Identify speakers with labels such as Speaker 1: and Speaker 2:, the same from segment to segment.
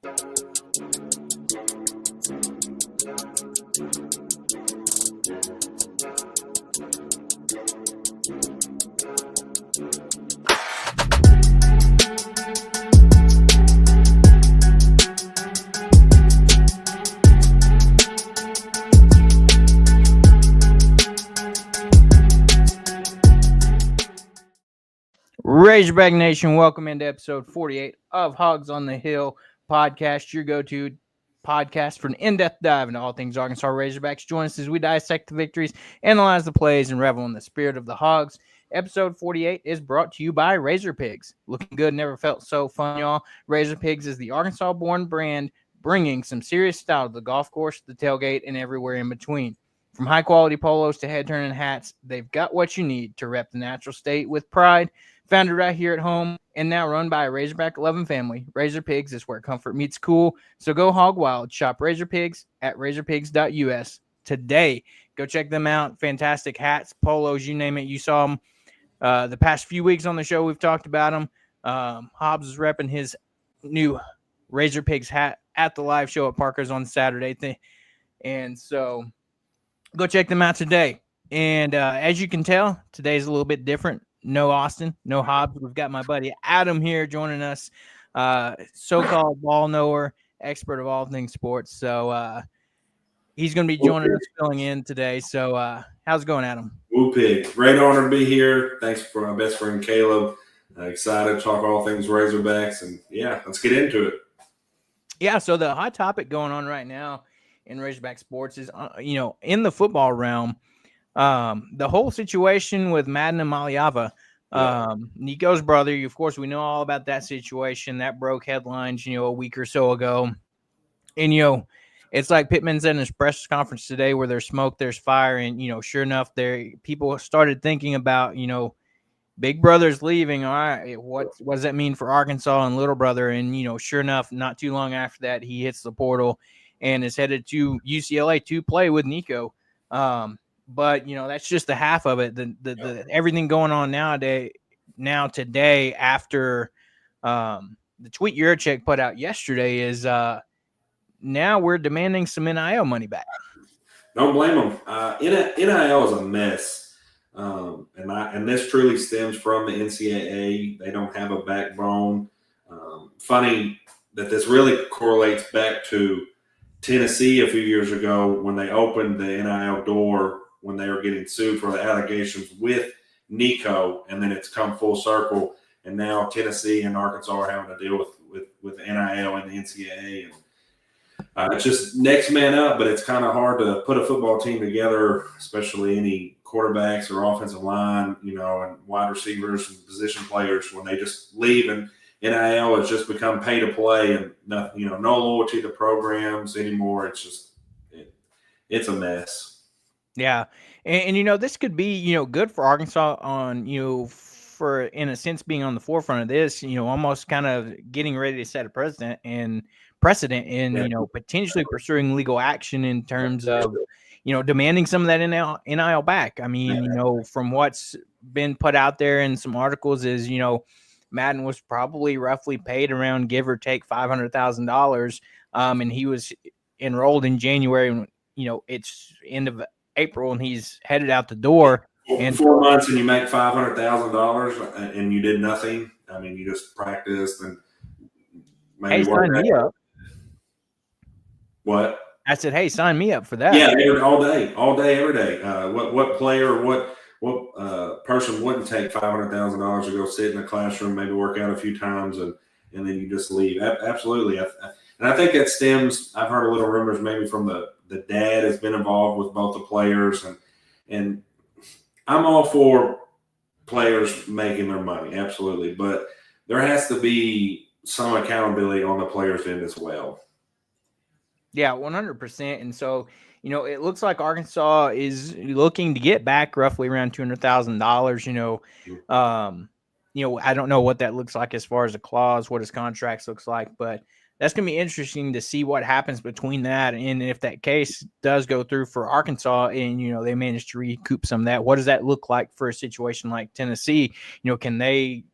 Speaker 1: Razorback Nation, welcome into episode 48 of Hawgs on the Hill podcast, your go-to podcast for an in-depth dive into all things Arkansas Razorbacks. Join us as we dissect the victories, analyze the plays, and revel in the spirit of the Hogs. Episode 48 is brought to you by Razor Pigs. Looking good, never felt so fun, y'all. Razor Pigs is the Arkansas-born brand bringing some serious style to the golf course, the tailgate, and everywhere in between. From high-quality polos to head-turning hats, they've got what you need to rep the natural state with pride. Founded right here at home and now run by a Razorback-loving family, Razor Pigs is where comfort meets cool. So go hog wild. Shop Razor Pigs at razorpigs.us today. Go check them out. Fantastic hats, polos, you name it. You saw them the past few weeks on the show. We've talked about them. Hobbs is repping his new Razor Pigs hat at the live show at Parker's on Saturday. And so go check them out today. And as you can tell, today's a little bit different. No Austin, no Hobbs. We've got my buddy Adam here joining us, so-called ball knower, expert of all things sports. So he's going to be joining us, filling in today. So how's it going, Adam?
Speaker 2: Woo pig. Great honor to be here. Thanks for my best friend Caleb. Excited to talk all things Razorbacks. And, yeah, let's get into it.
Speaker 1: Yeah, so the hot topic going on right now in Razorback sports is, in the football realm, the whole situation with Madden and Maliava, Nico's brother, of course, we know all about that situation that broke headlines, a week or so ago. And, it's like Pittman said in his press conference today, where there's smoke, there's fire. And, sure enough, people started thinking about, big brother's leaving. All right, what does that mean for Arkansas and little brother? And, sure enough, not too long after that, he hits the portal and is headed to UCLA to play with Nico. But, that's just the half of it. The everything going on today after the tweet Yurachek put out yesterday is now we're demanding some NIL money back.
Speaker 2: Don't blame them. NIL is a mess. And this truly stems from the NCAA. They don't have a backbone. Funny that this really correlates back to Tennessee a few years ago when they opened the NIL door when they were getting sued for the allegations with Nico, and then it's come full circle, and now Tennessee and Arkansas are having to deal with NIL and the NCAA. And it's just next man up, but it's kind of hard to put a football team together, especially any quarterbacks or offensive line, and wide receivers and position players when they just leave, and NIL has just become pay to play, and no loyalty to programs anymore. It's just it's a mess.
Speaker 1: Yeah. And this could be, good for Arkansas on, for, in a sense, being on the forefront of this, almost kind of getting ready to set a precedent and potentially pursuing legal action in terms of, demanding some of that NIL back. I mean, from what's been put out there in some articles is, Madden was probably roughly paid around, give or take, $500,000. And he was enrolled in January, and, it's end of April, and he's headed out the door.
Speaker 2: And 4 months, and you make $500,000, and you did nothing. I mean, you just practiced and maybe
Speaker 1: sign me up.
Speaker 2: What?
Speaker 1: I said, hey, sign me up for that.
Speaker 2: Yeah, all day, every day. What player, what person wouldn't take $500,000 to go sit in a classroom, maybe work out a few times, and then you just leave? Absolutely. And I think that stems. I've heard a little rumors maybe from the dad has been involved with both the players, and I'm all for players making their money, absolutely, but there has to be some accountability on the players' end as well.
Speaker 1: Yeah, 100%. And so, it looks like Arkansas is looking to get back roughly around $200,000. I don't know what that looks like as far as a clause, what his contracts looks like, but that's going to be interesting to see what happens between that. And if that case does go through for Arkansas and, they manage to recoup some of that, what does that look like for a situation like Tennessee? Can they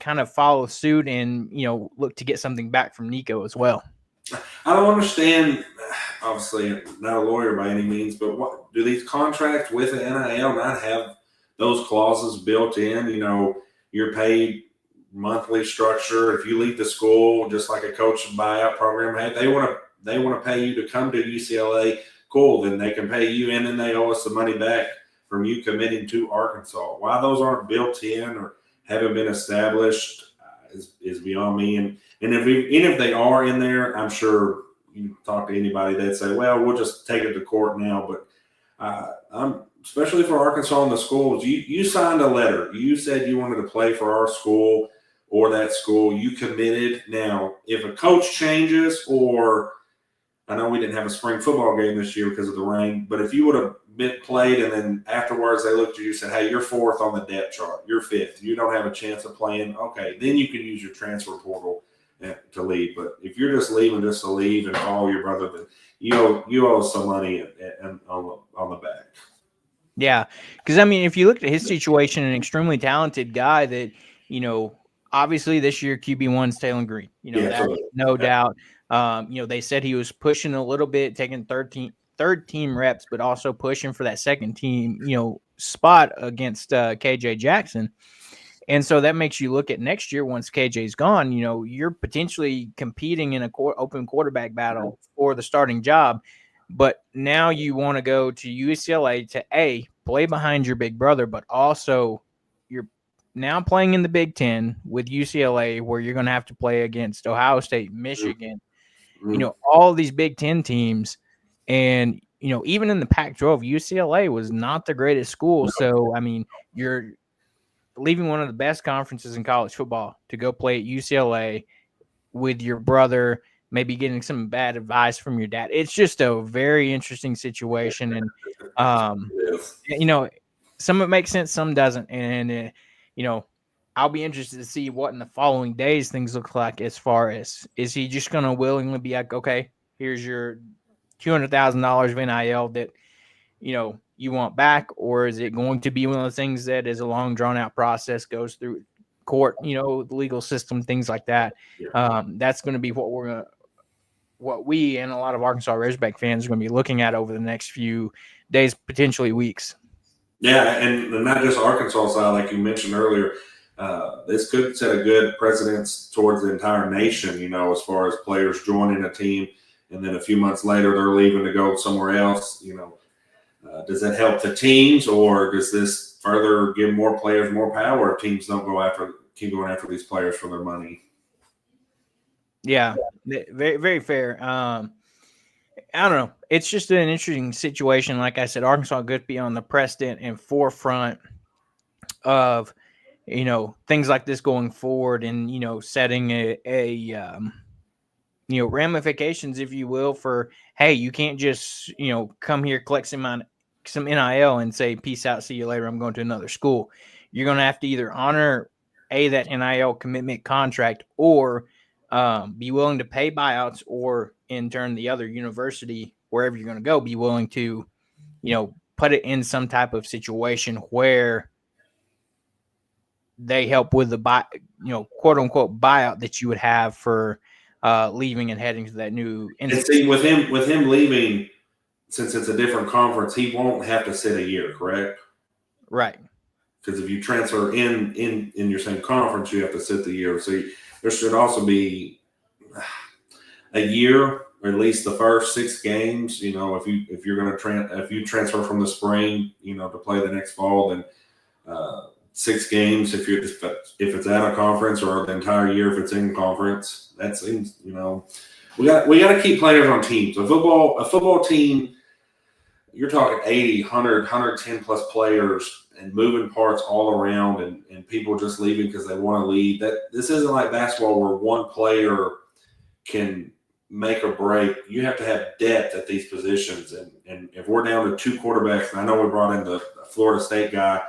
Speaker 1: kind of follow suit and, look to get something back from Nico as well.
Speaker 2: I don't understand. Obviously, not a lawyer by any means, but what do these contracts with the NIL not have those clauses built in? You're paid monthly structure. If you leave the school, just like a coach buyout program, hey, they want to pay you to come to UCLA. Cool, then they can pay you, and then they owe us the money back from you committing to Arkansas. Why those aren't built in or haven't been established is beyond me. And even if they are in there, I'm sure you talk to anybody, they'd say, well, we'll just take it to court now. But I'm especially for Arkansas and the schools, you signed a letter. You said you wanted to play for our school or that school. You committed. Now, if a coach changes, or I know we didn't have a spring football game this year because of the rain, but if you would have been played and then afterwards they looked at you and said, hey, you're fourth on the depth chart, you're fifth, you don't have a chance of playing, okay, then you can use your transfer portal to leave. But if you're just leaving just to leave and follow your brother, then you owe some money on the back.
Speaker 1: Yeah, because, if you look at his situation, an extremely talented guy that, obviously this year QB1's Taylor Green. No doubt. They said he was pushing a little bit, taking third team reps, but also pushing for that second team, spot against KJ Jackson. And so that makes you look at next year once KJ's gone, you're potentially competing in an open quarterback battle for the starting job. But now you want to go to UCLA to play behind your big brother, but also you're now playing in the Big Ten with UCLA, where you're going to have to play against Ohio State, Michigan, all these Big Ten teams. And, even in the Pac-12, UCLA was not the greatest school. So, you're leaving one of the best conferences in college football to go play at UCLA with your brother, maybe getting some bad advice from your dad. It's just a very interesting situation. And, some of it makes sense, some doesn't. And, I'll be interested to see what in the following days things look like, as far as, is he just going to willingly be like, okay, here's your $200,000 of NIL that, you want back, or is it going to be one of those things that is a long drawn out process, goes through court, the legal system, things like that.
Speaker 2: Yeah.
Speaker 1: That's going to be what we and a lot of Arkansas Razorback fans are going to be looking at over the next few days, potentially weeks.
Speaker 2: Yeah, and not just Arkansas side, like you mentioned earlier. This could set a good precedence towards the entire nation, as far as players joining a team, and then a few months later they're leaving to go somewhere else. Does that help the teams, or does this further give more players more power if teams don't keep going after these players for their money?
Speaker 1: Yeah, very, very fair. I don't know. It's just an interesting situation. Like I said, Arkansas could be on the precedent and forefront of, things like this going forward, and, setting a ramifications, if you will, for, hey, you can't just, come here, collect some NIL and say, peace out, see you later, I'm going to another school. You're going to have to either honor that NIL commitment contract, or be willing to pay buyouts, or in turn the other university, wherever you're going to go, be willing to, put it in some type of situation where they help with the quote unquote buyout that you would have for leaving and heading to that new
Speaker 2: institute. And see, with him leaving, since it's a different conference, he won't have to sit a year, correct?
Speaker 1: Right.
Speaker 2: Because if you transfer in your same conference, you have to sit the year. So there should also be a year, or at least the first 6 games. If you're going to if you transfer from the spring, to play the next fall, then 6 games if it's out of conference, or the entire year if it's in conference. That seems, we got to keep players on teams. A football team, you're talking 80, 100, 110 plus players and moving parts all around, and people just leaving because they want to leave. This isn't like basketball where one player can make or break. You have to have depth at these positions, and if we're down to 2 quarterbacks, and I know we brought in the Florida State guy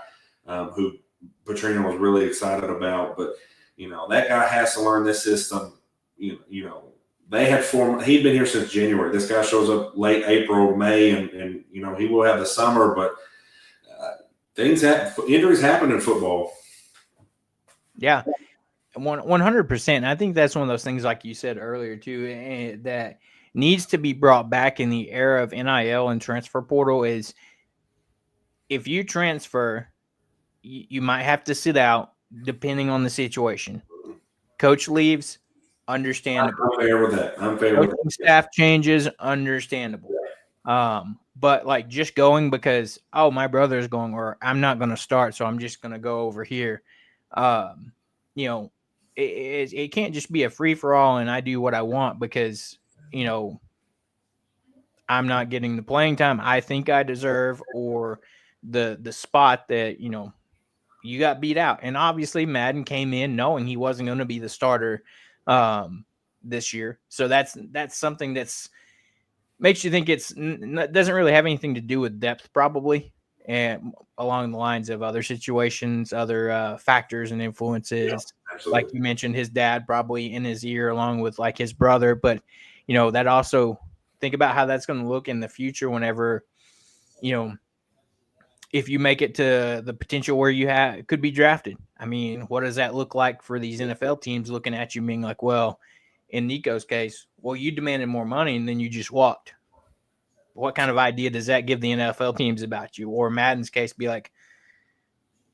Speaker 2: who Petrino was really excited about, but that guy has to learn this system. They had he'd been here since January. This guy shows up late April, May, and he will have the summer, but injuries happen in football.
Speaker 1: Yeah. 100%. I think that's one of those things, like you said earlier too, that needs to be brought back in the era of NIL and transfer portal. Is if you transfer, you might have to sit out depending on the situation. Coach leaves, understandable.
Speaker 2: I'm fair with that. I'm fair with
Speaker 1: Coaching
Speaker 2: that.
Speaker 1: staff changes, understandable. But like just going because my brother's going, or I'm not going to start, so I'm just going to go over here. You know, it can't just be a free for all, and I do what I want because I'm not getting the playing time I think I deserve, or the spot that you got beat out. And obviously Madden came in knowing he wasn't going to be the starter this year. So that's something that's makes you think doesn't really have anything to do with depth probably, and along the lines of other situations, other factors and influences. Like you mentioned, his dad probably in his ear along with like his brother. But, that also think about how that's going to look in the future whenever, if you make it to the potential where you could be drafted. I mean, what does that look like for these NFL teams looking at you being like, well, in Nico's case, well, you demanded more money and then you just walked. What kind of idea does that give the NFL teams about you? Or Madden's case, be like,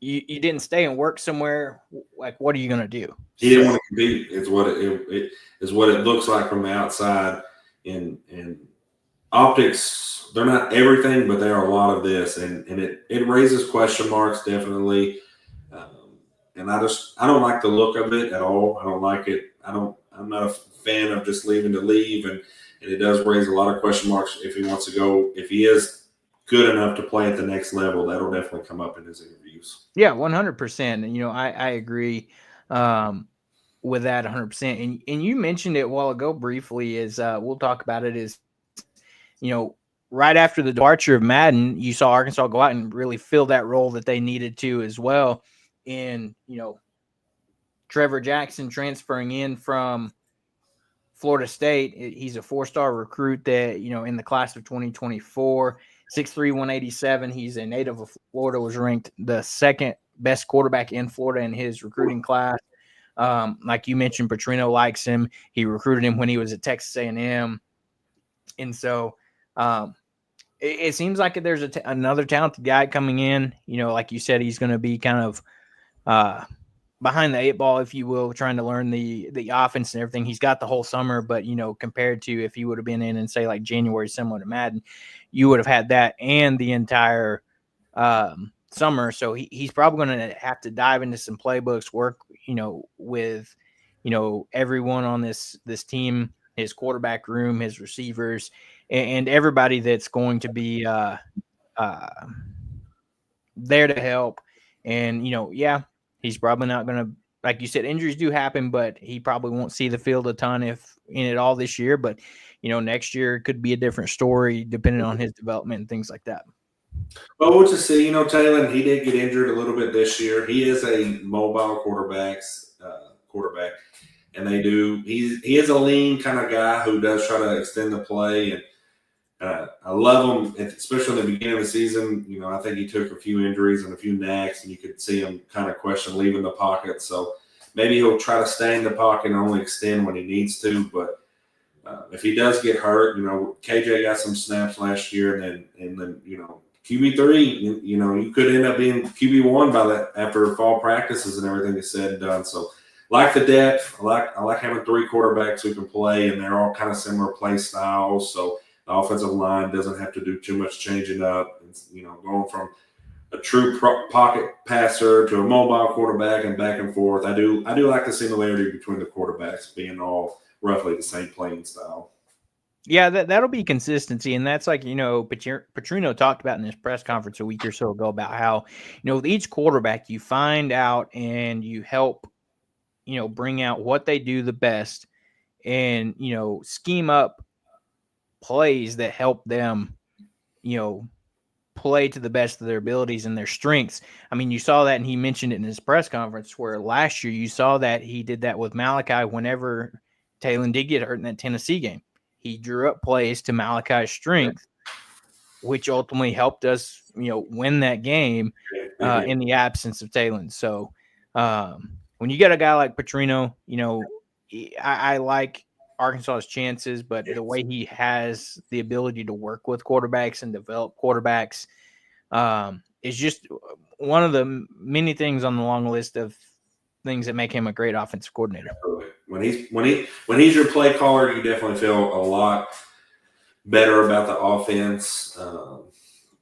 Speaker 1: you didn't stay and work somewhere. Like, what are you going to do?
Speaker 2: He didn't want to compete. It's what it is what it looks like from the outside. And optics, they're not everything, but they are a lot of this, and it raises question marks definitely. And I don't like the look of it at all. I don't like it. I'm not a fan of just leaving to leave, and it does raise a lot of question marks if he wants to go. If he is good enough to play at the next level, that'll definitely come up in his interviews.
Speaker 1: Yeah, 100%. And I agree with that 100%. And you mentioned it a while ago briefly. Is we'll talk about it. Is right after the departure of Madden, you saw Arkansas go out and really fill that role that they needed to as well. And Trevor Jackson transferring in from Florida State. He's a 4-star recruit that, in the class of 2024, 6'3", 187. He's a native of Florida, was ranked the second best quarterback in Florida in his recruiting class. Like you mentioned, Petrino likes him. He recruited him when he was at Texas A&M. And so it seems like there's another talented guy coming in. Like you said, he's going to be kind of behind the 8 ball, if you will, trying to learn the offense and everything. He's got the whole summer, but compared to if he would have been in say like January, similar to Madden, you would have had that and the entire summer. So he's probably going to have to dive into some playbooks, work with everyone on this team, his quarterback room, his receivers, and everybody that's going to be there to help. And he's probably not going to, like you said, injuries do happen, but he probably won't see the field a ton if in it all this year. But, next year could be a different story depending on his development and things like that.
Speaker 2: Well, we'll just see. Taylor, he did get injured a little bit this year. He is a mobile quarterback, and he is a lean kind of guy who does try to extend the play. And I love him, especially in the beginning of the season. I think he took a few injuries and a few knacks, and you could see him kind of question leaving the pocket. So maybe he'll try to stay in the pocket and only extend when he needs to. But if he does get hurt, KJ got some snaps last year, and then QB3, you could end up being QB1 by that after fall practices and everything is said and done. So like the depth, I like having 3 quarterbacks who can play, and they're all kind of similar play styles. So the offensive line doesn't have to do too much changing up. It's, going from a true pocket passer to a mobile quarterback and back and forth. I do like the similarity between the quarterbacks being all roughly the same playing style.
Speaker 1: Yeah, that'll be consistency. And that's like, Petrino talked about in his press conference a week or so ago about how, with each quarterback you find out and you help, bring out what they do the best and, scheme up plays that help them, play to the best of their abilities and their strengths. I mean, you saw that, and he mentioned it in his press conference where last year you saw that he did that with Malachi whenever Talon did get hurt in that Tennessee game. He drew up plays to Malachi's strength, which ultimately helped us, win that game in the absence of Talon. So when you get a guy like Petrino, I like Arkansas's chances, but the way he has the ability to work with quarterbacks and develop quarterbacks is just one of the many things on the long list of things that make him a great offensive coordinator.
Speaker 2: When he's your play caller, you definitely feel a lot better about the offense.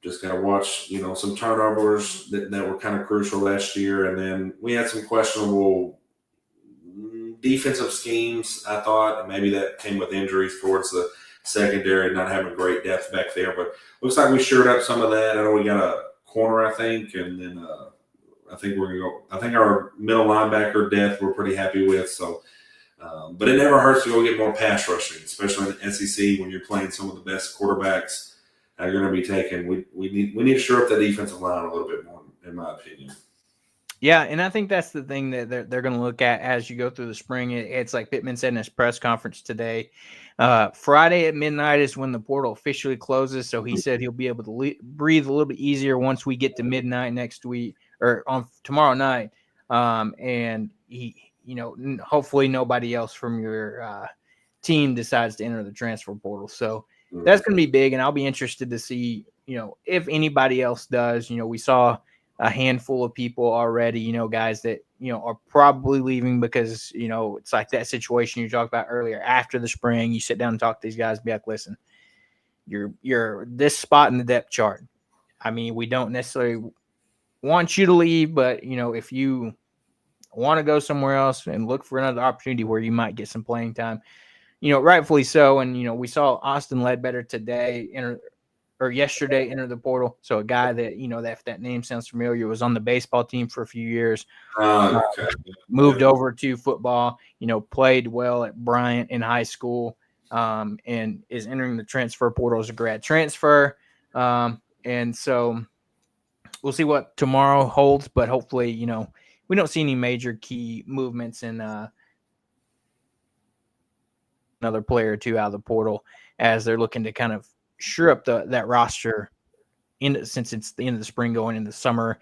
Speaker 2: Just got to watch, some turnovers that were kind of crucial last year, and then we had some questionable defensive schemes. I thought, and maybe that came with injuries towards the secondary, not having great depth back there. But looks like we shored up some of that. I know we got a corner, I think, and then I think we're gonna go. I think our middle linebacker depth we're pretty happy with. So, but it never hurts to go get more pass rushing, especially in the SEC when you're playing some of the best quarterbacks you're going to be taking. We need to shore up the defensive line a little bit more, in my opinion.
Speaker 1: Yeah, and I think that's the thing that they're going to look at as you go through the spring. It's like Pittman said in his press conference today. Friday at midnight is when the portal officially closes. So he said he'll be able to breathe a little bit easier once we get to midnight next week or on tomorrow night. And he, hopefully nobody else from your team decides to enter the transfer portal. So that's going to be big, and I'll be interested to see, if anybody else does. We saw a handful of people already, guys that, are probably leaving because, it's like that situation you talked about earlier. After the spring, you sit down and talk to these guys, be like, listen, you're this spot in the depth chart. I mean, we don't necessarily want you to leave, but, if you want to go somewhere else and look for another opportunity where you might get some playing time, rightfully so. And, we saw Austin Ledbetter yesterday enter the portal. So a guy that, if that name sounds familiar, was on the baseball team for a few years, moved over to football, played well at Bryant in high school, and is entering the transfer portal as a grad transfer. And so we'll see what tomorrow holds, but hopefully, we don't see any major key movements in another player or two out of the portal as they're looking to kind of shore up that roster since it's the end of the spring going into summer,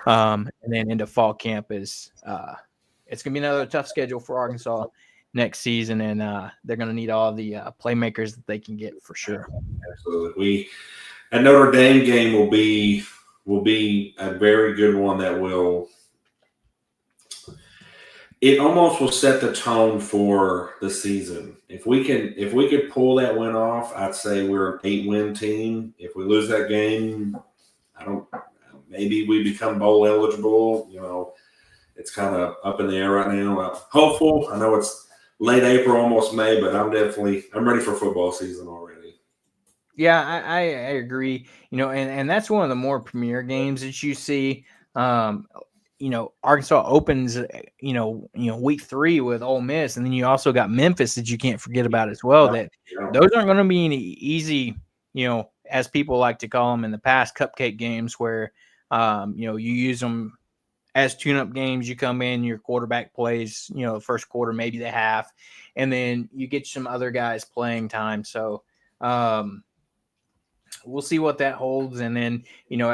Speaker 1: and then into fall camp is it's going to be another tough schedule for Arkansas next season, and they're going to need all the playmakers that they can get for sure.
Speaker 2: Absolutely. A Notre Dame game will be a very good one that will – it almost will set the tone for the season. If we could pull that win off, I'd say we're an 8-win team. If we lose that game, maybe we become bowl eligible. It's kind of up in the air right now. I'm hopeful. I know it's late April, almost May, but I'm ready for football season already.
Speaker 1: Yeah, I agree. And that's one of the more premier games that you see. Arkansas opens, week 3 with Ole Miss, and then you also got Memphis that you can't forget about as well. That those aren't going to be any easy, as people like to call them in the past, cupcake games where, you use them as tune-up games. You come in, your quarterback plays, the first quarter, maybe the half, and then you get some other guys playing time. So we'll see what that holds, and then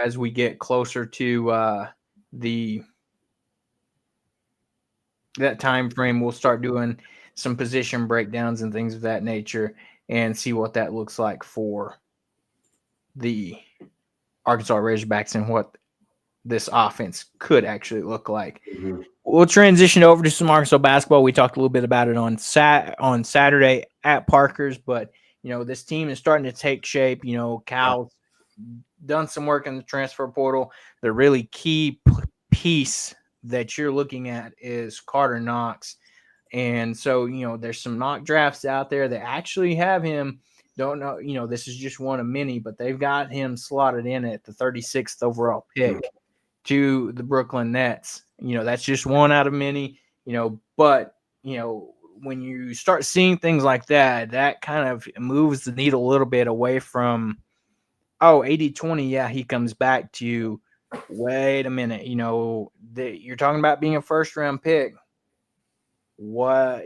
Speaker 1: as we get closer to that time frame, we'll start doing some position breakdowns and things of that nature and see what that looks like for the Arkansas Razorbacks and what this offense could actually look like. Mm-hmm. We'll transition over to some Arkansas basketball. We talked a little bit about it on Saturday at Parker's, but this team is starting to take shape. Cal's done some work in the transfer portal. The really key piece that you're looking at is Carter Knox. And so, there's some mock drafts out there that actually have him. Don't know, this is just one of many, but they've got him slotted in at the 36th overall pick to the Brooklyn Nets. That's just one out of many, but, when you start seeing things like that, that kind of moves the needle a little bit away from, 80-20. Yeah, he comes back to, wait a minute, you're talking about being a first-round pick. What,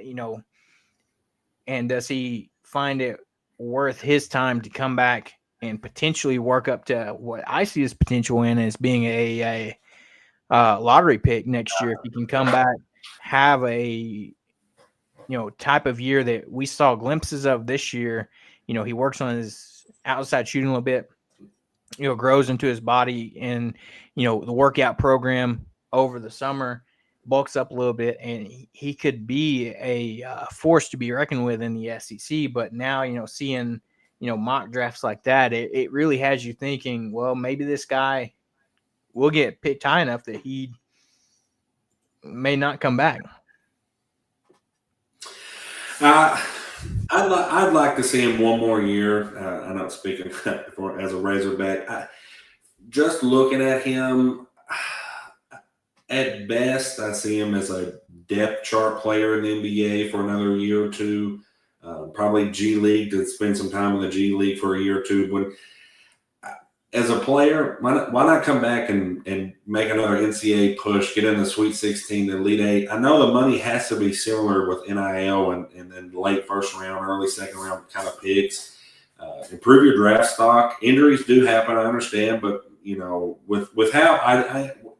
Speaker 1: and does he find it worth his time to come back and potentially work up to what I see his potential in as being a lottery pick next year if he can come back have a type of year that we saw glimpses of this year. He works on his outside shooting a little bit, grows into his body and, the workout program over the summer, bulks up a little bit, and he could be a force to be reckoned with in the SEC. But now, seeing, mock drafts like that, it really has you thinking, well, maybe this guy will get picked high enough that he may not come back.
Speaker 2: I'd like to see him one more year. I'm not speaking for as a Razorback. Just looking at him, at best, I see him as a depth chart player in the NBA for another year or two. Probably G League, to spend some time in the G League for a year or two. When as a player, why not come back and make another NCAA push, get in the Sweet 16, the Elite Eight? I know the money has to be similar with NIL and then late first round, early second round kind of picks. Improve your draft stock. Injuries do happen, I understand, but with how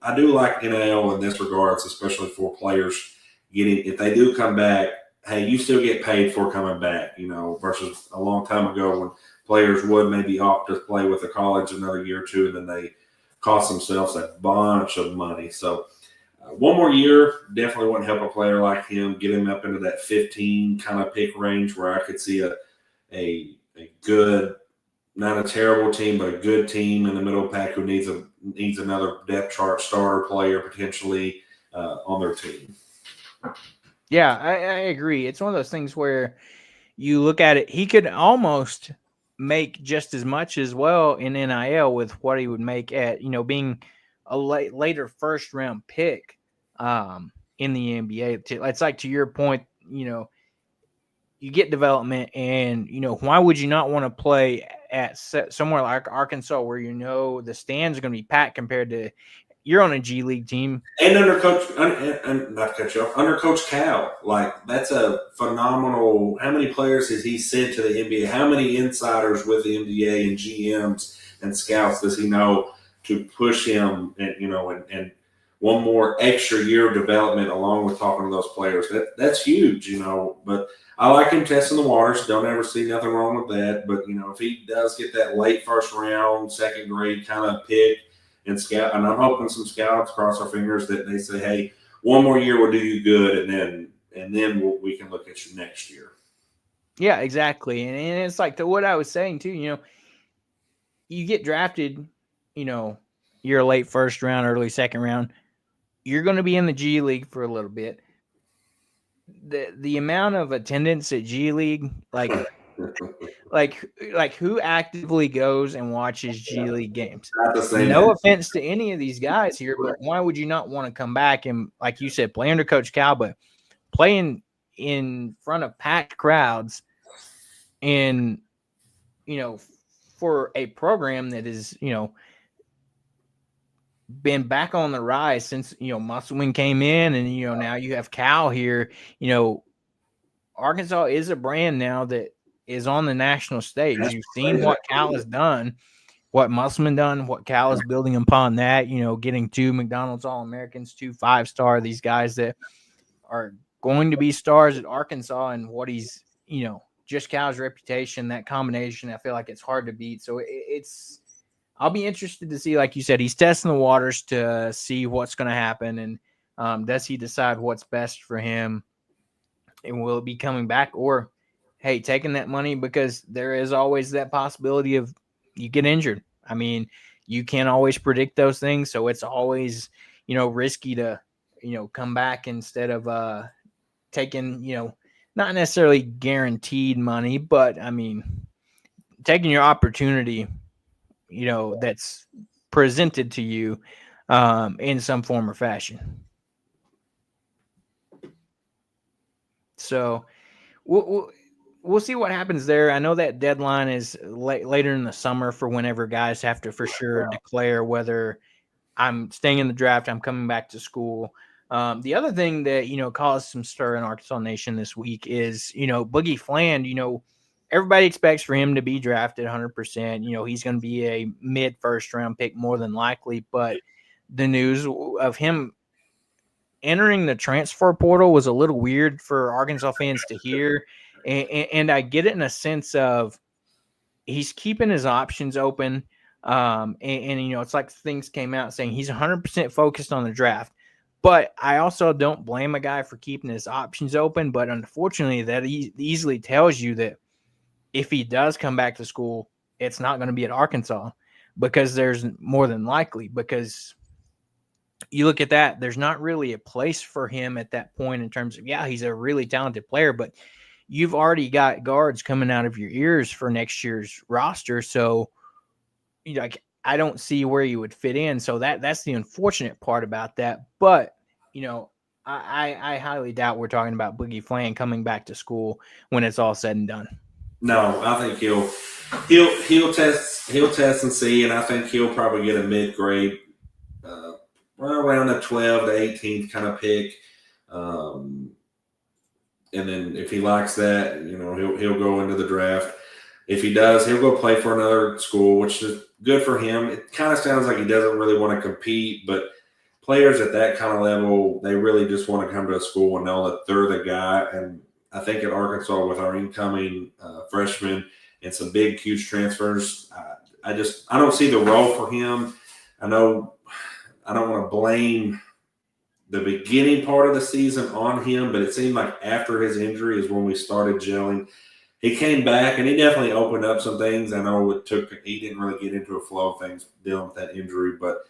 Speaker 2: I do like NIL in this regards, especially for players if they do come back, hey, you still get paid for coming back, versus a long time ago when players would maybe opt to play with a college another year or two, and then they cost themselves a bunch of money. So one more year definitely wouldn't help a player like him, get him up into that 15 kind of pick range where I could see a good, not a terrible team, but a good team in the middle pack who needs another depth chart starter player potentially on their team.
Speaker 1: Yeah, I agree. It's one of those things where you look at it, he could almost make just as much as well in NIL with what he would make at, being a later first round pick in the NBA. It's like, to your point, you get development, and, why would you not want to play at somewhere like Arkansas where, the stands are going to be packed compared to you're on a G League team.
Speaker 2: And under Coach Cal, like, that's a phenomenal. How many players has he sent to the NBA? How many insiders with the NBA and GMs and scouts does he know to push him? And one more extra year of development along with talking to those players. That's huge, But I like him testing the waters. Don't ever see nothing wrong with that. But if he does get that late first round, second grade kind of pick. And I'm hoping some scouts cross our fingers that they say, "Hey, one more year will do you good, and then we can look at you next year."
Speaker 1: Yeah, exactly, and it's like what I was saying too. You get drafted, you're a late first round, early second round. You're going to be in the G League for a little bit. The amount of attendance at G League, like who actively goes and watches G League games? No offense to any of these guys here, but why would you not want to come back and, like you said, play under Coach Cal, but playing in front of packed crowds and, for a program that is, been back on the rise since, Musselman came in, and, now you have Cal here. Arkansas is a brand now that is on the national stage. You've seen what Cal has done, what Musselman done, what Cal is building upon that, getting 2 McDonald's All-Americans, 2 5-star, these guys that are going to be stars at Arkansas, and what he's, just Cal's reputation, that combination, I feel like it's hard to beat. So I'll be interested to see, like you said, he's testing the waters to see what's going to happen. And does he decide what's best for him? And will it be coming back, or, hey, taking that money, because there is always that possibility of you get injured. I mean, you can't always predict those things. So it's always, risky to, come back instead of taking, not necessarily guaranteed money, but I mean, taking your opportunity, that's presented to you in some form or fashion. So we'll see what happens there. I know that deadline is later in the summer for whenever guys have to for sure declare whether I'm staying in the draft, I'm coming back to school. The other thing that, caused some stir in Arkansas Nation this week is, Boogie Fland, everybody expects for him to be drafted 100%. He's going to be a mid first round pick more than likely, but the news of him entering the transfer portal was a little weird for Arkansas fans to hear. And I get it in a sense of he's keeping his options open. And it's like things came out saying he's 100% focused on the draft. But I also don't blame a guy for keeping his options open. But unfortunately, that easily tells you that if he does come back to school, it's not going to be at Arkansas, because there's more than likely, because you look at that, there's not really a place for him at that point in terms of, yeah, he's a really talented player, but you've already got guards coming out of your ears for next year's roster. So, like, I don't see where you would fit in. So that's the unfortunate part about that. But, I highly doubt we're talking about Boogie Flan coming back to school when it's all said and done.
Speaker 2: No, I think he'll test and see, and I think he'll probably get a mid grade, around the 12 to 18th kind of pick. And then if he likes that, he'll go into the draft. If he does, he'll go play for another school, which is good for him. It kind of sounds like he doesn't really want to compete, but players at that kind of level, they really just want to come to a school and know that they're the guy. And I think at Arkansas, with our incoming freshmen and some big, huge transfers, I don't see the role for him. I know I don't want to blame the beginning part of the season on him, but it seemed like after his injury is when we started gelling. He came back and he definitely opened up some things. I know he didn't really get into a flow of things dealing with that injury, but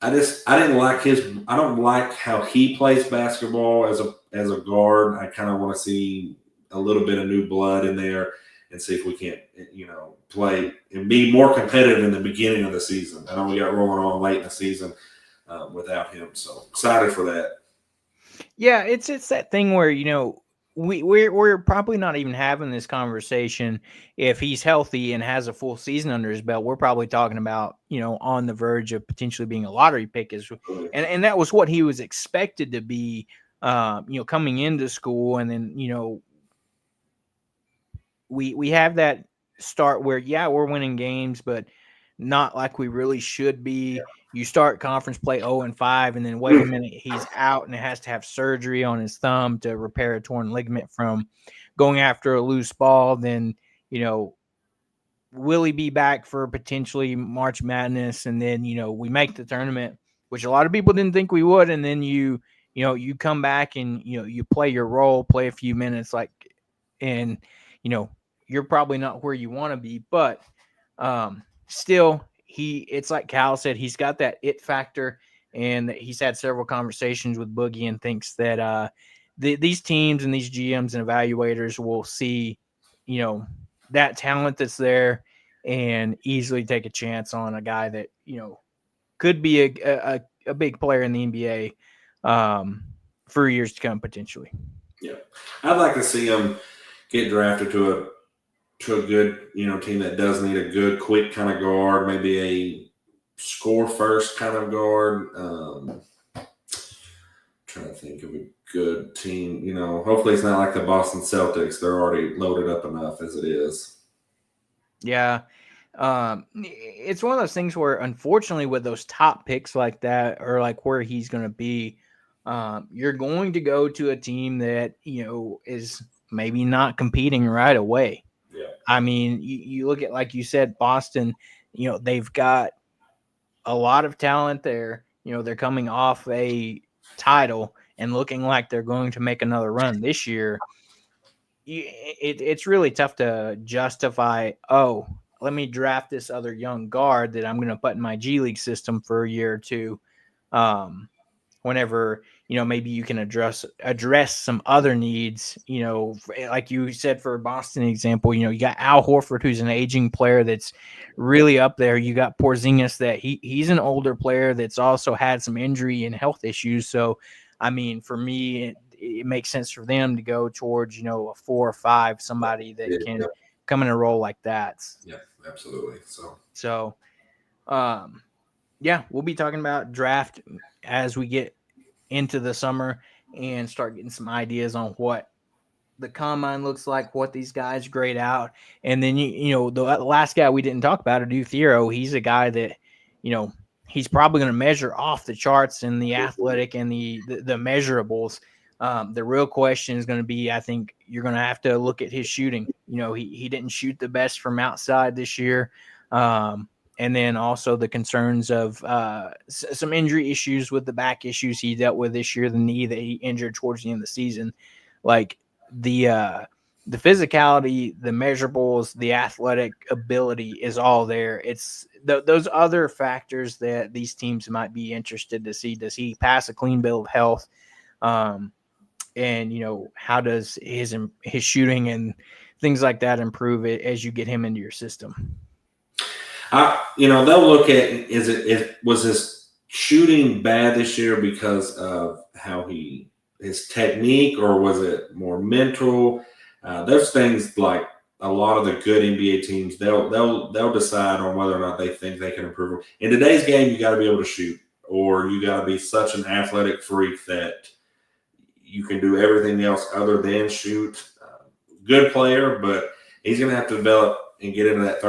Speaker 2: I don't like how he plays basketball as a guard. I kind of want to see a little bit of new blood in there and see if we can't, play and be more competitive in the beginning of the season. I know we got rolling on late in the season without him, so excited for that.
Speaker 1: Yeah, it's that thing where we're probably not even having this conversation if he's healthy and has a full season under his belt. We're probably talking about on the verge of potentially being a lottery pick, and that was what he was expected to be, coming into school, and then we have that start where we're winning games, but not like we really should be. Yeah. You start conference play 0-5, and then wait a minute, he's out and has to have surgery on his thumb to repair a torn ligament from going after a loose ball. Then, will he be back for potentially March Madness? And then, we make the tournament, which a lot of people didn't think we would. And then you come back and, you play your role, play a few minutes, and you're probably not where you want to be, but still, it's like Cal said, he's got that it factor, and he's had several conversations with Boogie and thinks that these teams and these GMs and evaluators will see, that talent that's there and easily take a chance on a guy that, could be a big player in the NBA for years to come, potentially.
Speaker 2: Yeah. I'd like to see him get drafted to a good, team that does need a good, quick kind of guard, maybe a score first kind of guard. Trying to think of a good team. Hopefully it's not like the Boston Celtics. They're already loaded up enough as it is.
Speaker 1: Yeah. It's one of those things where, unfortunately, with those top picks like that, or like where he's going to be, you're going to go to a team that, is maybe not competing right away.
Speaker 2: Yeah.
Speaker 1: I mean, you look at, like you said, Boston, they've got a lot of talent there. They're coming off a title and looking like they're going to make another run this year. It's really tough to justify, let me draft this other young guard that I'm going to put in my G League system for a year or two. Whenever, maybe you can address some other needs, like you said, for Boston example, you got Al Horford, who's an aging player that's really up there. You got Porzingis, that he's an older player that's also had some injury and health issues. So, I mean, for me, it makes sense for them to go towards, a 4 or 5, somebody that can come in a role like that.
Speaker 2: Yeah, absolutely.
Speaker 1: So, we'll be talking about draft as we get into the summer and start getting some ideas on what the combine looks like, what these guys grade out. And then, the last guy we didn't talk about, Adu Thiero, he's a guy that, he's probably going to measure off the charts in the athletic and the measurables. The real question is going to be, I think you're going to have to look at his shooting. He didn't shoot the best from outside this year. And then also the concerns of some injury issues with the back issues he dealt with this year, the knee that he injured towards the end of the season. Like the physicality, the measurables, the athletic ability is all there. It's those other factors that these teams might be interested to see. Does he pass a clean bill of health? And how does his shooting and things like that improve it as you get him into your system?
Speaker 2: They'll look at was his shooting bad this year because of how his technique, or was it more mental? Those things, like a lot of the good NBA teams, they'll decide on whether or not they think they can improve. In today's game, you got to be able to shoot, or you got to be such an athletic freak that you can do everything else other than shoot. Good player, but he's going to have to develop and get into that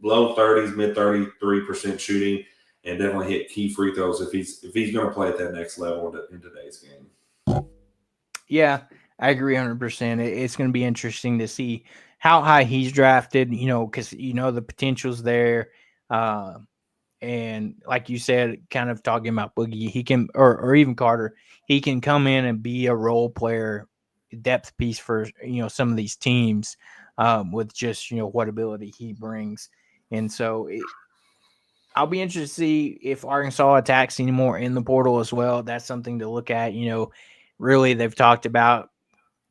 Speaker 2: low 30s, mid 33% shooting, and definitely hit key free throws if he's going to play at that next level in today's game.
Speaker 1: Yeah, I agree 100%. It's going to be interesting to see how high he's drafted, because the potential's there. And like you said, kind of talking about Boogie, he can, or even Carter, he can come in and be a role player, depth piece for some of these teams, with just what ability he brings. And so I'll be interested to see if Arkansas attacks anymore in the portal as well. That's something to look at. Really, they've talked about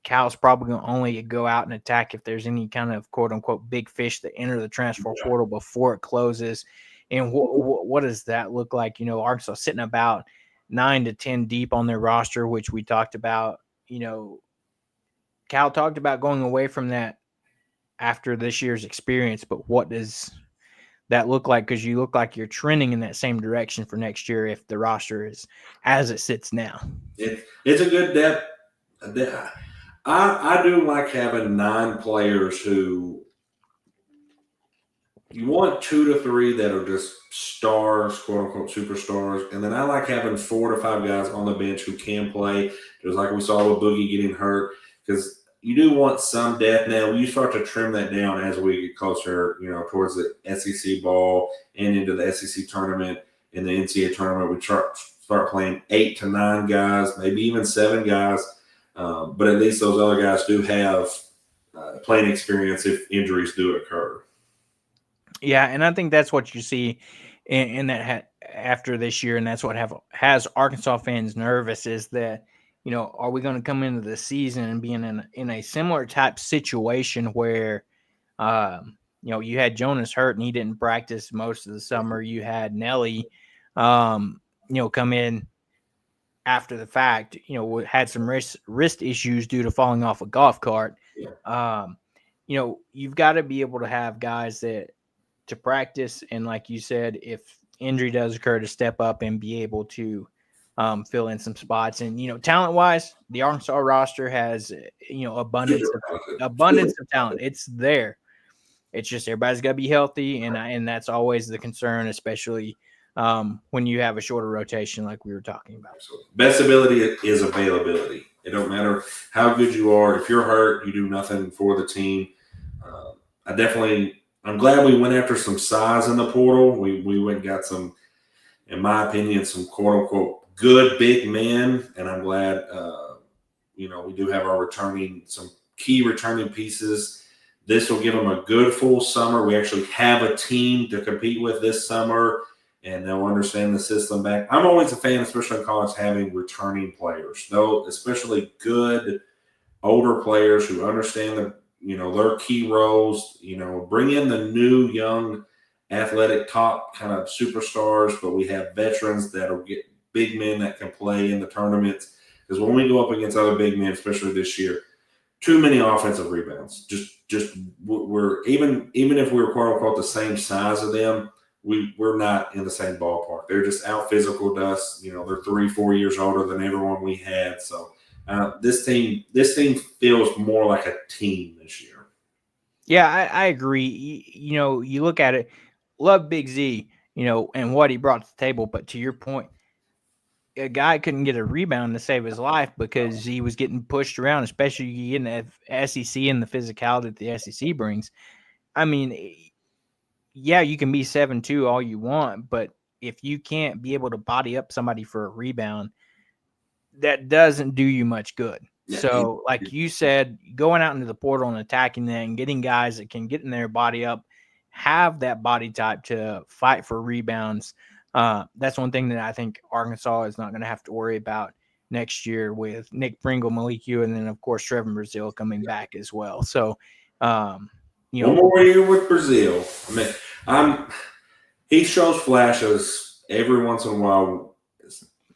Speaker 1: Cal's probably going to only go out and attack if there's any kind of quote unquote big fish that enter the transfer portal before it closes. And what does that look like? Arkansas sitting about 9 to 10 deep on their roster, which we talked about. Cal talked about going away from that after this year's experience, but what does that look like? Because you look like you're trending in that same direction for next year if the roster is as it sits now.
Speaker 2: It's a good depth. I do like having 9 players who you want 2 to 3 that are just stars, quote unquote superstars, and then I like having 4 to 5 guys on the bench who can play, just like we saw with Boogie getting hurt, because you do want some depth. Now you start to trim that down as we get closer, towards the SEC ball and into the SEC tournament. In the NCAA tournament, we start playing 8 to 9 guys, maybe even 7 guys. But at least those other guys do have playing experience if injuries do occur.
Speaker 1: Yeah, and I think that's what you see in that after this year, and that's what has Arkansas fans nervous is that, are we going to come into the season and be in a similar type situation where, you had Jonas hurt and he didn't practice most of the summer. You had Nelly, come in after the fact, had some wrist issues due to falling off a golf cart.
Speaker 2: Yeah.
Speaker 1: You've got to be able to have guys to practice, and like you said, if injury does occur, to step up and be able to fill in some spots. And talent wise, the Arkansas roster has abundance of talent. It's there. It's just everybody's got to be healthy, and that's always the concern, especially when you have a shorter rotation like we were talking about.
Speaker 2: Best ability is availability. It don't matter how good you are. If you're hurt, you do nothing for the team. I'm glad we went after some size in the portal. We went and got some, in my opinion, some quote unquote good big men, and I'm glad we do have some key returning pieces. This will give them a good full summer. We actually have a team to compete with this summer, and they'll understand the system back. I'm always a fan, especially in college, having returning players, though, especially good older players who understand their key roles. Bring in the new, young, athletic, top kind of superstars, but we have veterans that'll get big men that can play in the tournaments. Because when we go up against other big men, especially this year, too many offensive rebounds. We're even if we were quote unquote the same size of them, we're not in the same ballpark. They're just out physical to us. They're 3-4 years older than everyone we had. So this team feels more like a team this year.
Speaker 1: Yeah, I agree. You look at it. Love Big Z. and what he brought to the table. But to your point, a guy couldn't get a rebound to save his life because he was getting pushed around, especially in the SEC and the physicality that the SEC brings. I mean, yeah, you can be 7'2" all you want, but if you can't be able to body up somebody for a rebound, that doesn't do you much good.
Speaker 2: Yeah,
Speaker 1: So, like you said, going out into the portal and attacking that and getting guys that can get in their body up, have that body type to fight for rebounds. That's one thing that I think Arkansas is not going to have to worry about next year with Nick Pringle, Malik Yu, and then of course Trevor Brazile coming back as well. So,
Speaker 2: one more year with Brazile. I mean, he shows flashes every once in a while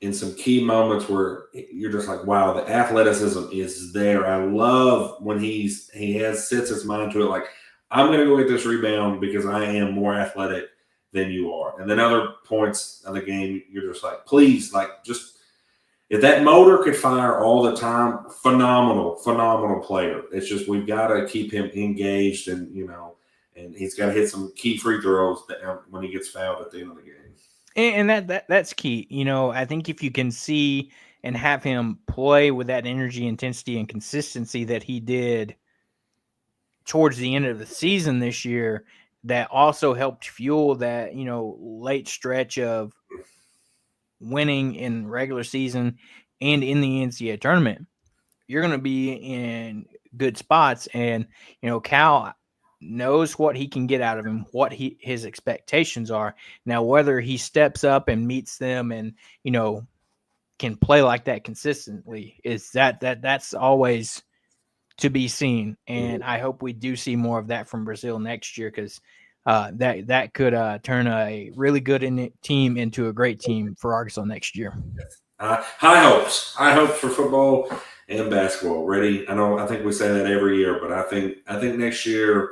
Speaker 2: in some key moments where you're just like, wow, the athleticism is there. I love when he sets his mind to it, like, I'm going to go get this rebound because I am more athletic than you are. And then other points of the game, you're just like, please, like, just if that motor could fire all the time, phenomenal player. It's just we've got to keep him engaged, and and he's got to hit some key free throws when he gets fouled at the end of the game.
Speaker 1: And that's key. I think if you can see and have him play with that energy, intensity, and consistency that he did towards the end of the season this year, that also helped fuel that, late stretch of winning in regular season and in the NCAA tournament, you're going to be in good spots. And, Cal knows what he can get out of him, what his expectations are. Now, whether he steps up and meets them and, can play like that consistently, is that's always to be seen. And I hope we do see more of that from Brazil next year, because that could turn a really good team into a great team for Arkansas next year.
Speaker 2: High hopes for football and basketball. Ready? I think we say that every year, but I think next year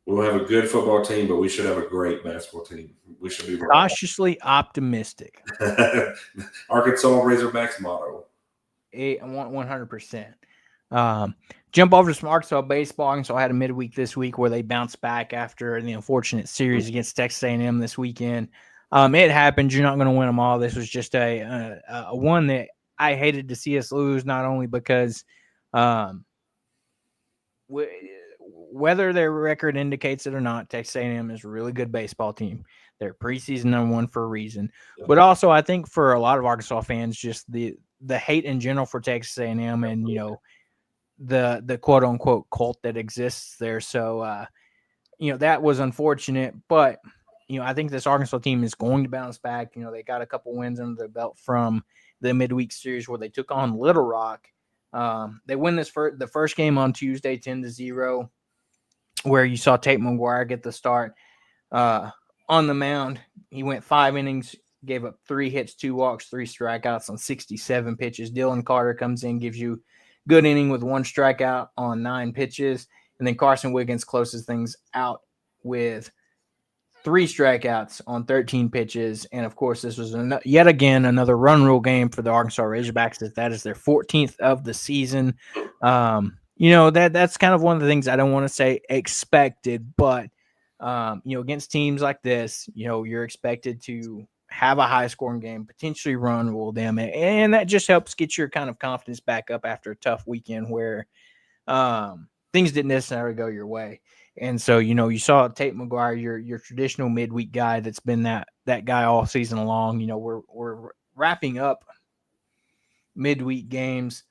Speaker 2: we'll have a good football team, but we should have a great basketball team. We should be
Speaker 1: cautiously optimistic.
Speaker 2: Arkansas Razorbacks motto.
Speaker 1: 100%. Jump over to some Arkansas baseball. So I had a midweek this week where they bounced back after the unfortunate series against Texas A&M this weekend. It happened. You're not going to win them all. This was just a one that I hated to see us lose, not only because whether their record indicates it or not, Texas A&M is a really good baseball team. They're preseason #1 for a reason. Yep. But also, I think for a lot of Arkansas fans, just the hate in general for Texas A&M and, the quote unquote cult that exists there. So, that was unfortunate, but, I think this Arkansas team is going to bounce back. They got a couple wins under their belt from the midweek series where they took on Little Rock. They win the first game on Tuesday, 10-0, where you saw Tate McGuire get the start on the mound. He went 5 innings, gave up 3 hits, 2 walks, 3 strikeouts on 67 pitches. Dylan Carter comes in, gives you good inning with 1 strikeout on 9 pitches. And then Carson Wiggins closes things out with 3 strikeouts on 13 pitches. And, of course, this was yet again another run rule game for the Arkansas Razorbacks. That is their 14th of the season. That's kind of one of the things I don't want to say expected, but, against teams like this, you're expected to have a high-scoring game, potentially run rule them, and that just helps get your kind of confidence back up after a tough weekend where things didn't necessarily go your way. And so, you saw Tate McGuire, your traditional midweek guy that's been that guy all season long. We're wrapping up midweek games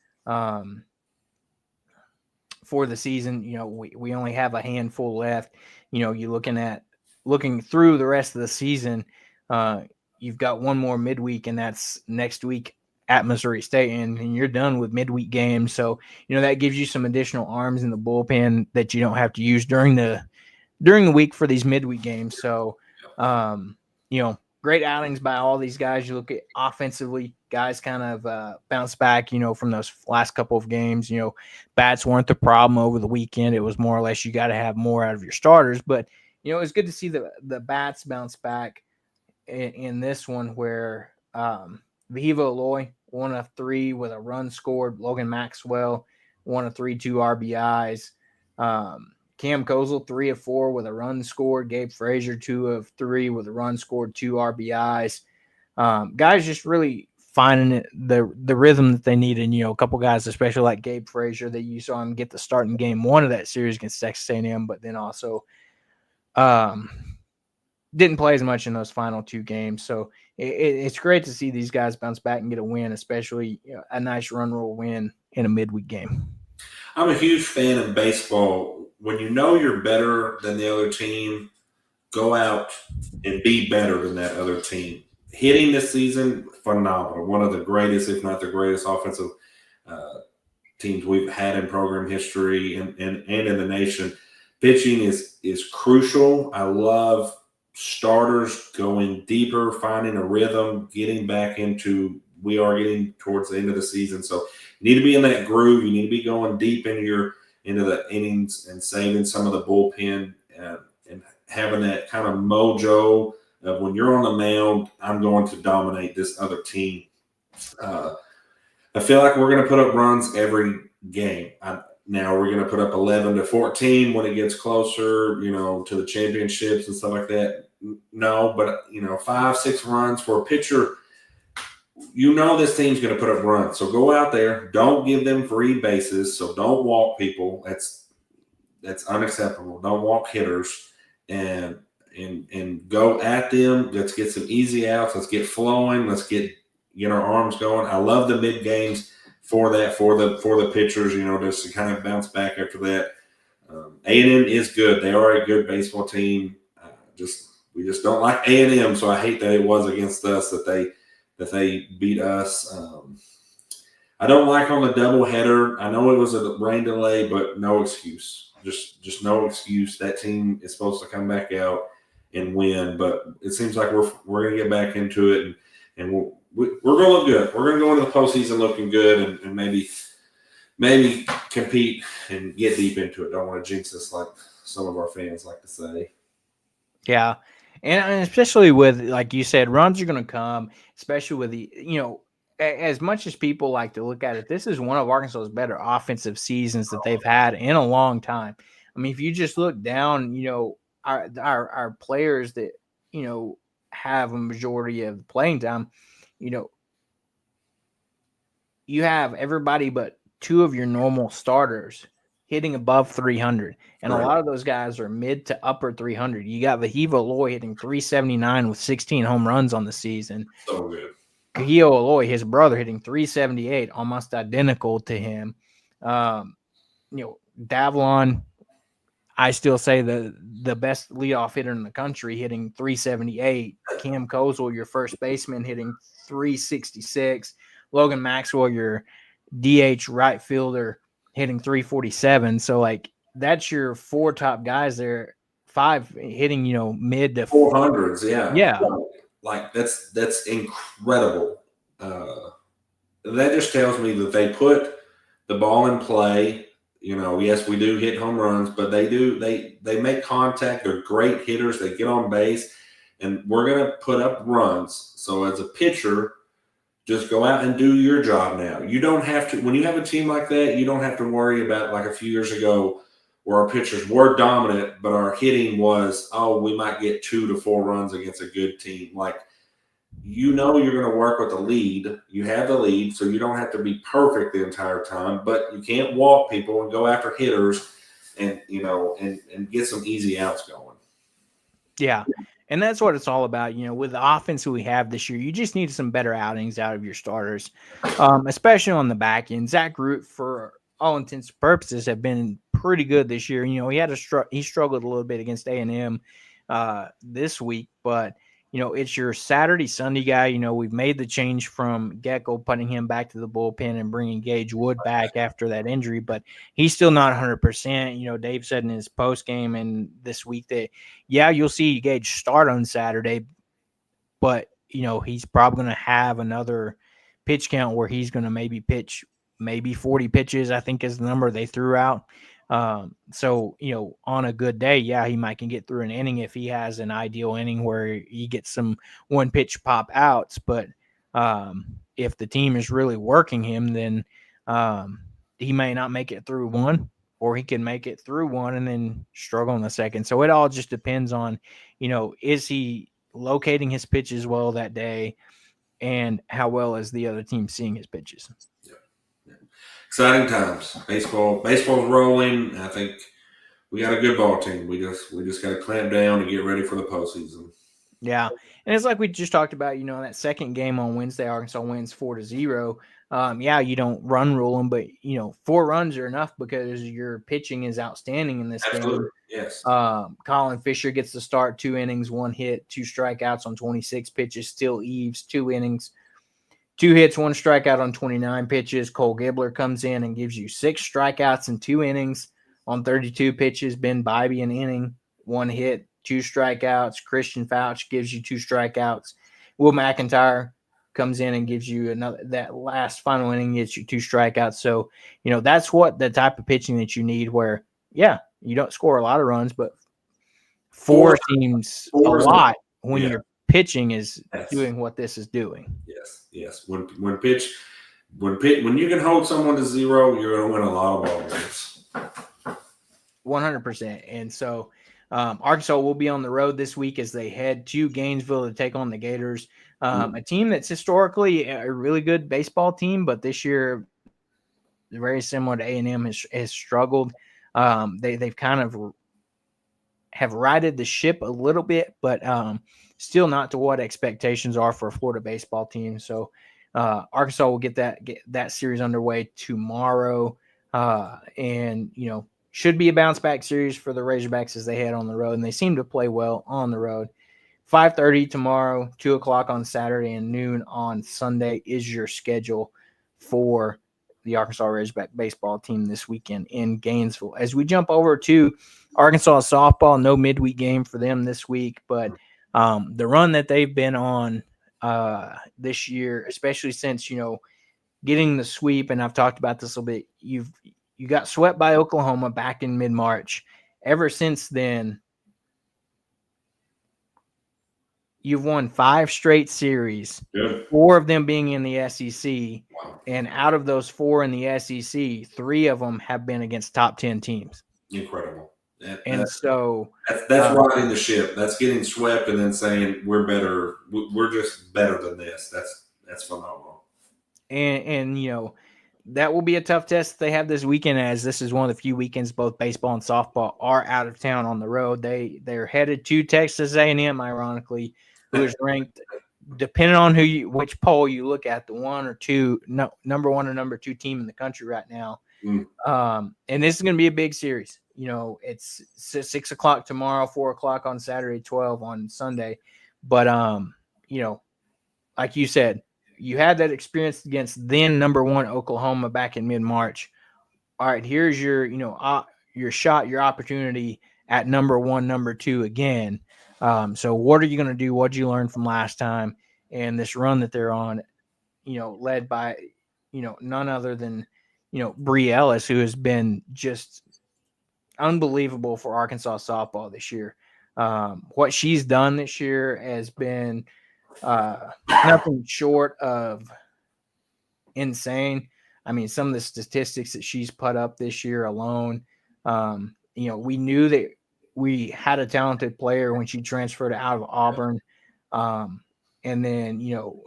Speaker 1: for the season. We only have a handful left. You're looking through the rest of the season. You've got one more midweek, and that's next week at Missouri State, and you're done with midweek games. So, that gives you some additional arms in the bullpen that you don't have to use during the week for these midweek games. So, great outings by all these guys. You look at offensively, guys kind of bounce back, from those last couple of games. Bats weren't the problem over the weekend. It was more or less you got to have more out of your starters. But, it's good to see the bats bounce back in this one where Vivo Aloy, 1 of 3 with a run scored. Logan Maxwell, 1 of 3, 2 RBIs. Cam Kozel, 3 of 4 with a run scored. Gabe Frazier, 2 of 3 with a run scored, 2 RBIs. Guys just really finding the rhythm that they need. And, a couple guys, especially like Gabe Frazier, that you saw him get the start in game 1 of that series against Texas A&M, but then also didn't play as much in those final 2 games. So it's great to see these guys bounce back and get a win, especially a nice run rule win in a midweek game.
Speaker 2: I'm a huge fan of baseball. When you know you're better than the other team, go out and be better than that other team. Hitting this season, phenomenal. One of the greatest, if not the greatest, offensive teams we've had in program history and in the nation. Pitching is crucial. I love starters going deeper, finding a rhythm, getting back into. We are getting towards the end of the season, so you need to be in that groove. You need to be going deep into the innings and saving some of the bullpen and having that kind of mojo of when you're on the mound, I'm going to dominate this other team. I feel like we're going to put up runs every game. Now we're going to put up 11-14 when it gets closer, to the championships and stuff like that. No, but 5-6 runs for a pitcher. This team's going to put up runs. So go out there. Don't give them free bases. So don't walk people. That's unacceptable. Don't walk hitters and go at them. Let's get some easy outs. Let's get flowing. Let's get our arms going. I love the mid games for that for the pitchers. Just to kind of bounce back after that. A&M is good. They are a good baseball team. We just don't like A&M. So I hate that it was against us that they beat us. I don't like on the doubleheader. I know it was a rain delay, but no excuse. Just no excuse. That team is supposed to come back out and win, but it seems like we're going to get back into it, and we're going to look good. We're going to go into the postseason looking good, and maybe compete and get deep into it. Don't want to jinx us like some of our fans like to say.
Speaker 1: Yeah. And especially with, like you said, runs are going to come, especially with the, as much as people like to look at it, this is one of Arkansas's better offensive seasons that they've had in a long time. I mean, if you just look down, our players that, have a majority of the playing time, you have everybody but 2 of your normal starters hitting above 300. And
Speaker 2: Right.
Speaker 1: A lot of those guys are mid to upper 300. You got Vahiva Aloy hitting 379 with 16 home runs on the season.
Speaker 2: So good.
Speaker 1: Kahio Aloy, his brother, hitting 378, almost identical to him. Davlon, I still say the best leadoff hitter in the country, hitting 378. Cam Kozel, your first baseman, hitting 366. Logan Maxwell, your DH right fielder, hitting 347. So that's your 4 top guys there. 5 hitting, mid to
Speaker 2: 400s. Yeah.
Speaker 1: Yeah.
Speaker 2: Like that's incredible. That just tells me that they put the ball in play. Yes, we do hit home runs, but they make contact. They're great hitters. They get on base, and we're going to put up runs. So as a pitcher, just go out and do your job now. You don't have to – when you have a team like that, you don't have to worry about like a few years ago where our pitchers were dominant, but our hitting was, we might get 2 to 4 runs against a good team. You're going to work with the lead. You have the lead, so you don't have to be perfect the entire time, but you can't walk people and go after hitters and get some easy outs going.
Speaker 1: Yeah. And that's what it's all about. With the offense we have this year, you just need some better outings out of your starters, especially on the back end. Zach Root, for all intents and purposes, have been pretty good this year. He struggled a little bit against A&M this week, but it's your Saturday, Sunday guy. We've made the change from Gecko, putting him back to the bullpen and bringing Gage Wood back after that injury, but he's still not 100%. Dave said in his post game and this week that, you'll see Gage start on Saturday, but, he's probably going to have another pitch count where he's going to maybe pitch 40 pitches, I think is the number they threw out. So, on a good day, he might can get through an inning if he has an ideal inning where he gets some 1 pitch pop outs. But if the team is really working him, then he may not make it through 1 or he can make it through one and then struggle in the second. So it all just depends on, is he locating his pitches well that day, and how well is the other team seeing his pitches.
Speaker 2: Yeah. Exciting times. Baseball's rolling. I think we got a good ball team. We just got to clamp down and get ready for the postseason.
Speaker 1: Yeah, and it's like we just talked about. That second game on Wednesday, Arkansas wins 4-0. Yeah, you don't run rule them, but 4 runs are enough because your pitching is outstanding in this
Speaker 2: Absolutely.
Speaker 1: game.
Speaker 2: Yes.
Speaker 1: Colin Fisher gets to start, 2 innings, 1 hit, 2 strikeouts on 26 pitches. Still Eves, 2 innings, 2 hits, 1 strikeout on 29 pitches. Cole Gibbler comes in and gives you 6 strikeouts and 2 innings on 32 pitches. Ben Bybee, an inning, 1 hit, 2 strikeouts. Christian Fouch gives you 2 strikeouts. Will McIntyre comes in and gives you that last final inning, gets you 2 strikeouts. So, that's what the type of pitching that you need where, yeah, you don't score a lot of runs, but 4 seems a lot when your pitching is doing what this is doing.
Speaker 2: Yes. When you can hold someone to 0, you're going to win a lot of ball games.
Speaker 1: 100%. And so Arkansas will be on the road this week as they head to Gainesville to take on the Gators, a team that's historically a really good baseball team, but this year, very similar to A&M, has struggled. They've kind of have righted the ship a little bit, but still not to what expectations are for a Florida baseball team. So Arkansas will get that series underway tomorrow, and should be a bounce back series for the Razorbacks as they head on the road, and they seem to play well on the road. 5:30 tomorrow, 2 o'clock on Saturday, and noon on Sunday is your schedule for the Arkansas Razorback baseball team this weekend in Gainesville. As we jump over to Arkansas softball, no midweek game for them this week, but the run that they've been on this year, especially since, getting the sweep, and I've talked about this a little bit, you got swept by Oklahoma back in mid-March. Ever since then, you've won 5 straight series, 4 of them being in the SEC.
Speaker 2: Wow.
Speaker 1: And out of those 4 in the SEC, 3 of them have been against top 10 teams.
Speaker 2: Incredible.
Speaker 1: That's
Speaker 2: riding the ship. That's getting swept and then saying we're better. We're just better than this. That's phenomenal.
Speaker 1: And that will be a tough test they have this weekend, as this is one of the few weekends both baseball and softball are out of town on the road. They're headed to Texas A&M, ironically, who is ranked, depending on which poll you look at, the number 1 or number 2 team in the country right now. And this is going to be a big series. It's 6 o'clock tomorrow, 4 o'clock on Saturday, 12 on Sunday. But like you said, you had that experience against then number 1 Oklahoma back in mid-March. All right, here's your shot, your opportunity at number 1, number 2 again. So what are you going to do? What did you learn from last time? And this run that they're on, led by, none other than, Bree Ellis, who has been just unbelievable for Arkansas softball this year. What she's done this year has been nothing short of insane. I mean, some of the statistics that she's put up this year alone, we knew that we had a talented player when she transferred out of Auburn. And then,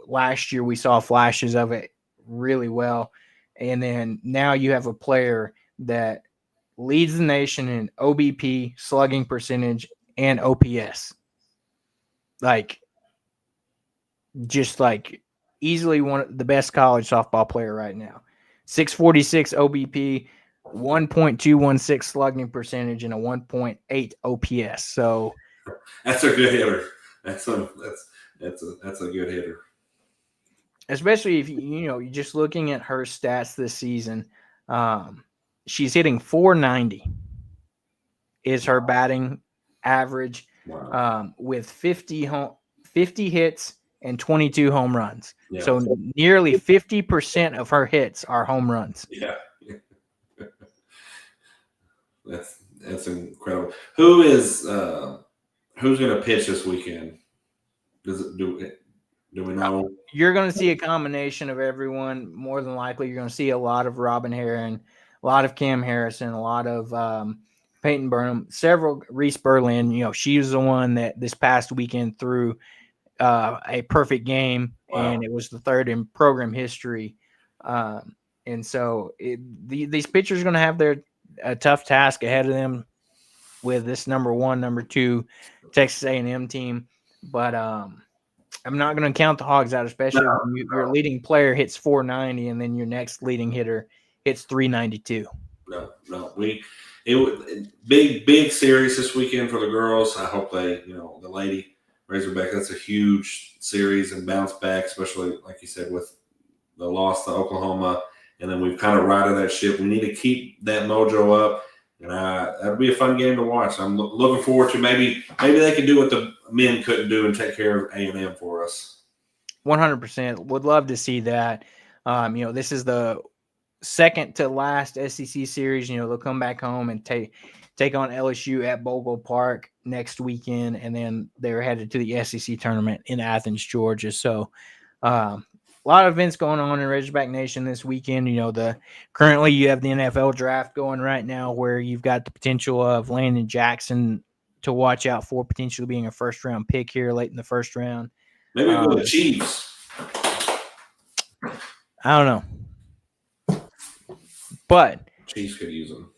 Speaker 1: last year we saw flashes of it really well. And then now you have a player that leads the nation in OBP, slugging percentage, and OPS. Easily one of the best college softball player right now. 646 OBP, 1.216 slugging percentage, and a 1.8 OPS. So
Speaker 2: that's a good hitter. That's a good hitter.
Speaker 1: Especially if you're just looking at her stats this season, she's hitting 490 is her batting average.
Speaker 2: Wow.
Speaker 1: With 50 hits and 22 home runs.
Speaker 2: Yeah.
Speaker 1: So nearly 50% of her hits are home runs.
Speaker 2: Yeah. That's incredible. Who's going to pitch this weekend? Do we know?
Speaker 1: You're going to see a combination of everyone. More than likely, you're going to see a lot of Robin Herron. a lot of Cam Harrison, a lot of Peyton Burnham, several Reese Berlin. She was the one that this past weekend threw a perfect game, and it was the third in program history. And so these pitchers are going to have a tough task ahead of them with this number 1, number 2 Texas A&M team. But I'm not going to count the Hogs out, especially when your leading player hits 490 and then your next leading hitter hits 392.
Speaker 2: No. Big series this weekend for the girls. I hope they, the Lady Razorback, that's a huge series and bounce back, especially like you said with the loss to Oklahoma. And then we've kind of righted that ship. We need to keep that mojo up, and that'll be a fun game to watch. I'm looking forward to maybe they can do what the men couldn't do and take care of A&M for us.
Speaker 1: 100%. Would love to see that. This is the second to last SEC series. They'll come back home and take on LSU at Bogle Park next weekend, and then they're headed to the SEC tournament in Athens, Georgia. So a lot of events going on in Razorback Nation this weekend. Currently you have the NFL draft going right now, where you've got the potential of Landon Jackson to watch out for, potentially being a first-round pick here late in the first round.
Speaker 2: Maybe go to the Chiefs.
Speaker 1: I don't know. But
Speaker 2: Chiefs could use them.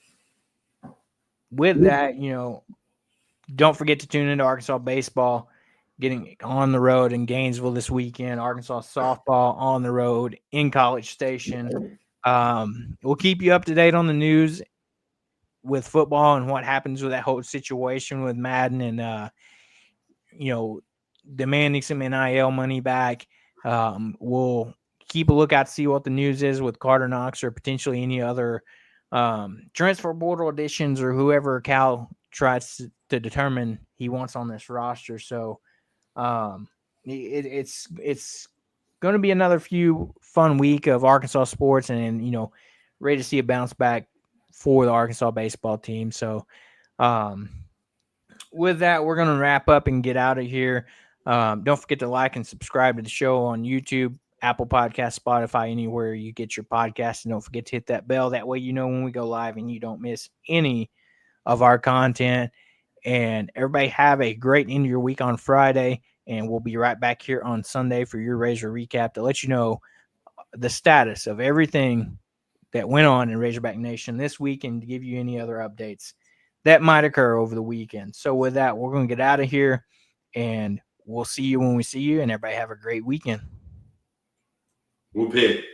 Speaker 1: With that, don't forget to tune into Arkansas baseball, getting on the road in Gainesville this weekend. Arkansas softball on the road in College Station. We'll keep you up to date on the news with football and what happens with that whole situation with Madden and demanding some NIL money back. We'll keep a lookout to see what the news is with Carter Knox or potentially any other transfer portal additions or whoever Cal tries to determine he wants on this roster. So it's going to be another fun week of Arkansas sports, and ready to see a bounce back for the Arkansas baseball team. So with that, we're going to wrap up and get out of here. Don't forget to like and subscribe to the show on YouTube, Apple Podcasts, Spotify, anywhere you get your podcast. And don't forget to hit that bell. That way when we go live and you don't miss any of our content. And everybody have a great end of your week on Friday. And we'll be right back here on Sunday for your Razor recap to let you know the status of everything that went on in Razorback Nation this week and to give you any other updates that might occur over the weekend. So with that, we're going to get out of here, and we'll see you when we see you, and everybody have a great weekend.
Speaker 2: We'll pick.